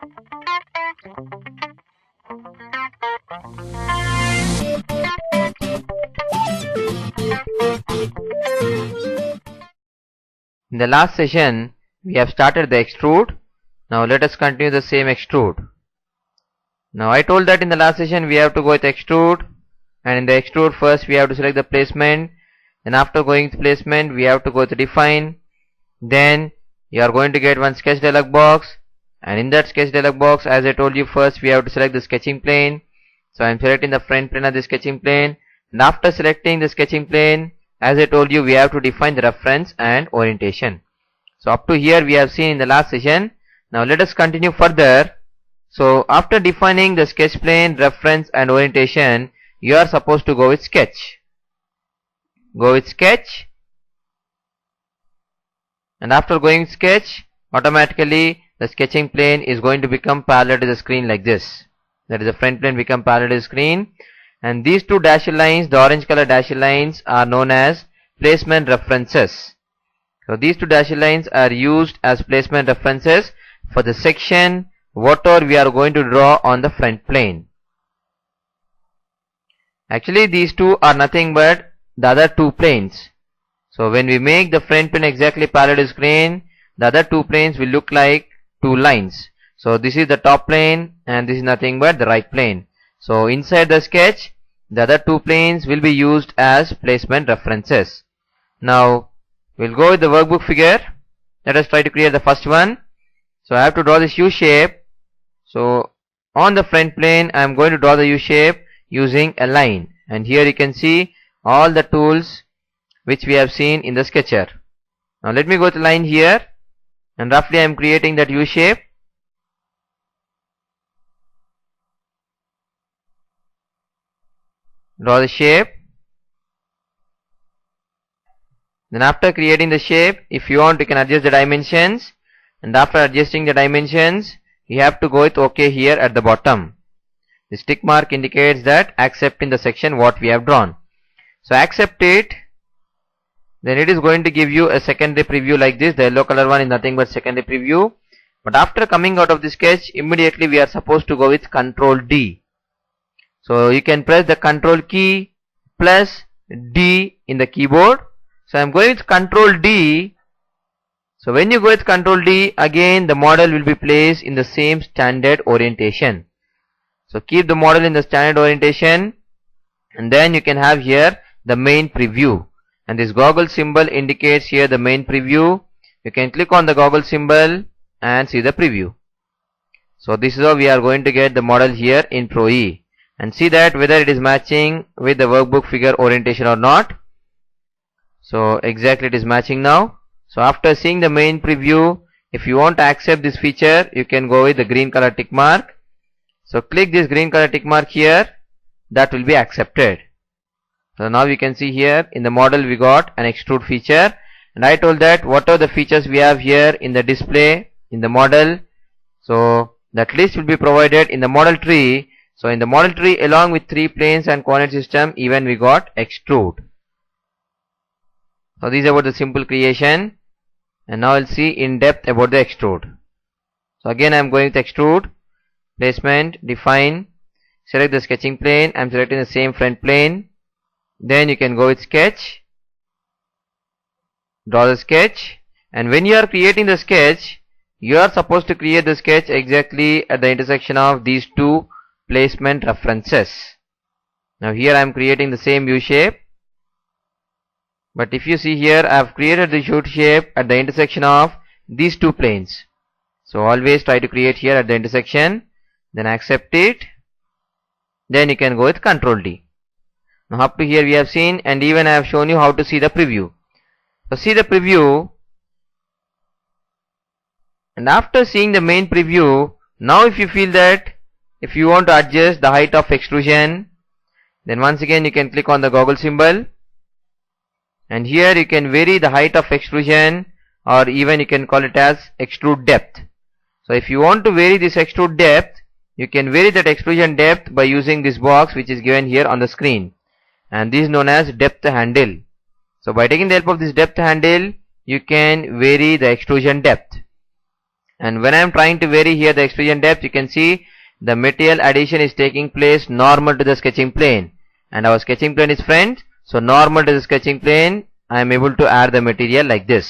In the last session, we have started the extrude. Now let us continue the same extrude. Now I told that in the last session we have to go with extrude, and in the extrude first we have to select the placement, and after going to placement we have to go to define. Then you are going to get one sketch dialog box, and in that sketch dialog box, as I told you, first we have to select the sketching plane. So I am selecting the front plane of the sketching plane, and after selecting the sketching plane, as I told you, we have to define the reference and orientation. So up to here we have seen in the last session. Now let us continue further. So after defining the sketch plane, reference and orientation, you are supposed to go with sketch. Go with sketch, and after going sketch, automatically the sketching plane is going to become parallel to the screen like this. That is, the front plane become parallel to the screen, and these two dashed lines, the orange color dashed lines, are known as placement references. So these two dashed lines are used as placement references for the section whatever we are going to draw on the front plane. Actually these two are nothing but the other two planes. So when we make the front plane exactly parallel to the screen, the other two planes will look like two lines. So this is the top plane and this is nothing but the right plane. So inside the sketch, the other two planes will be used as placement references. Now we'll go with the workbook figure. Let us try to create the first one. So I have to draw this U shape. So on the front plane I am going to draw the U shape using a line, and here you can see all the tools which we have seen in the sketcher. Now let me go to line here, and roughly I am creating that U shape. Draw the shape. Then after creating the shape, if you want, you can adjust the dimensions, and after adjusting the dimensions you have to go with OK here at the bottom. This tick mark indicates that accept in the section what we have drawn. So accept it. Then it is going to give you a secondary preview like this. The yellow color one is nothing but secondary preview. But after coming out of the sketch, immediately we are supposed to go with Ctrl D. So you can press the Ctrl key plus D in the keyboard. So I am going with Ctrl D. So when you go with Ctrl D, again the model will be placed in the same standard orientation. So keep the model in the standard orientation, and then you can have here the main preview. And this goggle symbol indicates here the main preview. You can click on the goggle symbol and see the preview. So this is how we are going to get the model here in Pro E. And see that whether it is matching with the workbook figure orientation or not. So exactly it is matching now. So after seeing the main preview, if you want to accept this feature, you can go with the green color tick mark. So click this green color tick mark here, that will be accepted. So now you can see here in the model we got an extrude feature, and I told that whatever the features we have here in the display in the model, so that list will be provided in the model tree. So in the model tree, along with 3 planes and coordinate system, even we got extrude. So this is about the simple creation, and now we'll see in depth about the extrude. So again I am going with extrude, placement, define, select the sketching plane. I am selecting the same front plane. Then you can go with sketch, draw the sketch, and when you are creating the sketch, you are supposed to create the sketch exactly at the intersection of these two placement references. Now here I am creating the same U shape, but if you see here I have created the U shape at the intersection of these two planes. So always try to create here at the intersection, then accept it, then you can go with Ctrl D. Now up to here we have seen, and even I have shown you how to see the preview. So see the preview, and after seeing the main preview, now if you feel that if you want to adjust the height of extrusion, then once again you can click on the goggle symbol, and here you can vary the height of extrusion, or even you can call it as extrude depth. So if you want to vary this extrude depth, you can vary that extrusion depth by using this box which is given here on the screen, and this is known as depth handle. So by taking the help of this depth handle, you can vary the extrusion depth. And when I am trying to vary here the extrusion depth, you can see the material addition is taking place normal to the sketching plane, and our sketching plane is front, so normal to the sketching plane I am able to add the material like this.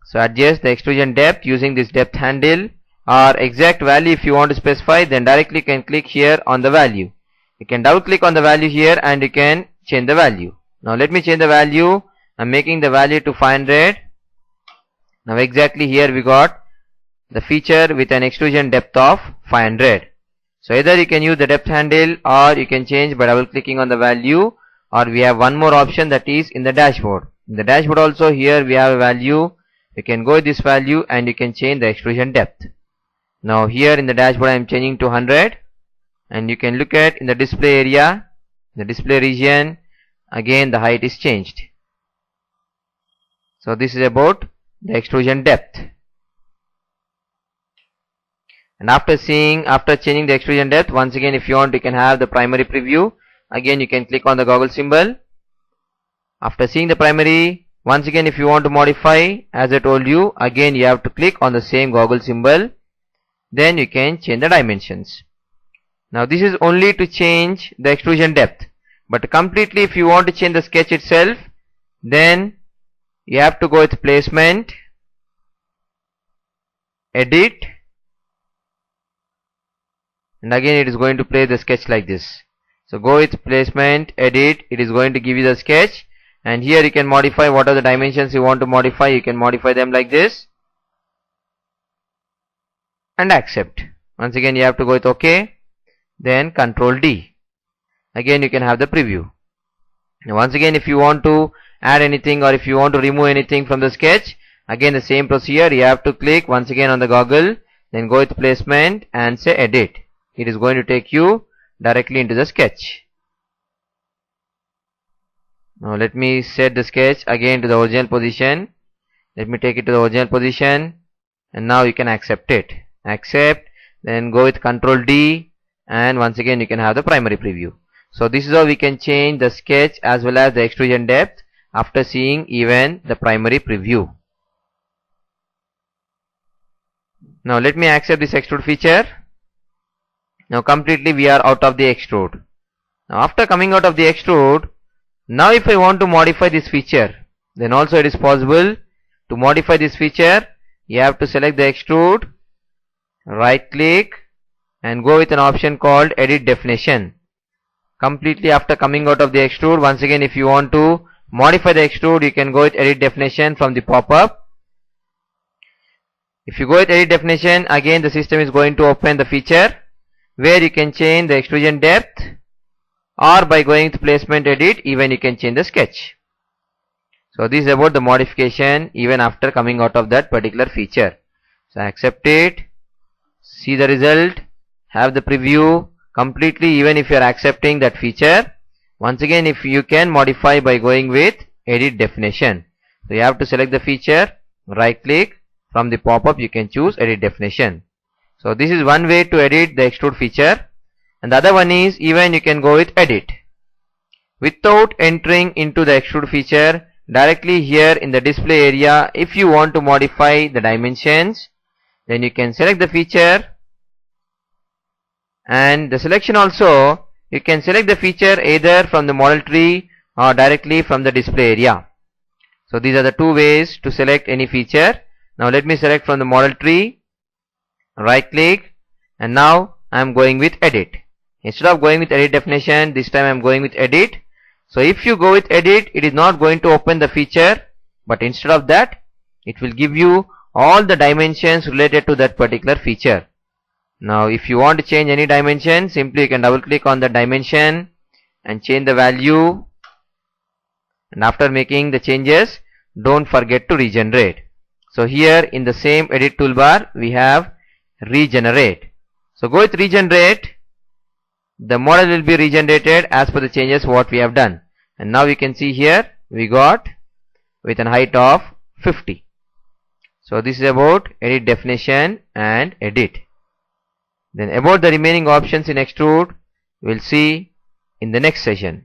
So adjust the extrusion depth using this depth handle, or exact value if you want to specify, then directly can click here on the value. You can double click on the value here and you can change the value. Now let me change the value. I'm making the value to 500. Now exactly here we got the feature with an extrusion depth of 500. So either you can use the depth handle or you can change by double clicking on the value, or we have one more option, that is in the dashboard. In the dashboard also here we have a value. You can go with this value and you can change the extrusion depth. Now here in the dashboard I am changing to 100, and you can look at in the display area, the display region, again the height is changed. So this is about the extrusion depth. And after changing the extrusion depth, once again if you want you can have the primary preview. Again you can click on the goggle symbol. After seeing the primary, once again if you want to modify, as I told you, again you have to click on the same goggle symbol. Then you can change the dimensions. Now this is only to change the extrusion depth, but completely if you want to change the sketch itself, then you have to go with placement, edit, and again it is going to place the sketch like this. So go with placement, edit, it is going to give you the sketch, and here you can modify what are the dimensions you want to modify. You can modify them like this and accept. Once again you have to go with OK, then Control D. Again you can have the preview. Now once again if you want to add anything or if you want to remove anything from the sketch, again the same procedure, you have to click once again on the goggle, then go with placement and say edit. It is going to take you directly into the sketch. Now let me set the sketch again to the original position. Let me take it to the original position, and now you can accept it. Accept, then go with Control D, and once again you can have the primary preview. So this is how we can change the sketch as well as the extrusion depth after seeing even the primary preview. Now let me accept this extrude feature. Now completely we are out of the extrude. Now after coming out of the extrude, now if I want to modify this feature, then also it is possible to modify this feature. You have to select the extrude, right click and go with an option called edit definition. Completely after coming out of the extrude, once again if you want to modify the extrude, you can go with edit definition from the pop-up. If you go with edit definition, again the system is going to open the feature where you can change the extrusion depth, or by going to placement edit even you can change the sketch. So this is about the modification even after coming out of that particular feature. So accept it, see the result, have the preview completely even if you are accepting that feature. Once again if you can modify by going with edit definition. So you have to select the feature, right click, from the pop-up you can choose edit definition. So this is one way to edit the extrude feature, and the other one is even you can go with edit without entering into the extrude feature. Directly here in the display area, if you want to modify the dimensions, then you can select the feature, and the selection also you can select the feature either from the model tree or directly from the display area. So these are the two ways to select any feature. Now let me select from the model tree, right click, and now I am going with edit. Instead of going with edit definition, this time I am going with edit. So if you go with edit, it is not going to open the feature, but instead of that it will give you all the dimensions related to that particular feature. Now if you want to change any dimension, simply you can double click on the dimension and change the value, and after making the changes don't forget to regenerate. So here in the same edit toolbar we have regenerate. So go with regenerate, the model will be regenerated as per the changes what we have done. And now you can see here we got with an height of 50. So this is about edit definition and edit. Then about the remaining options in extrude we'll see in the next session.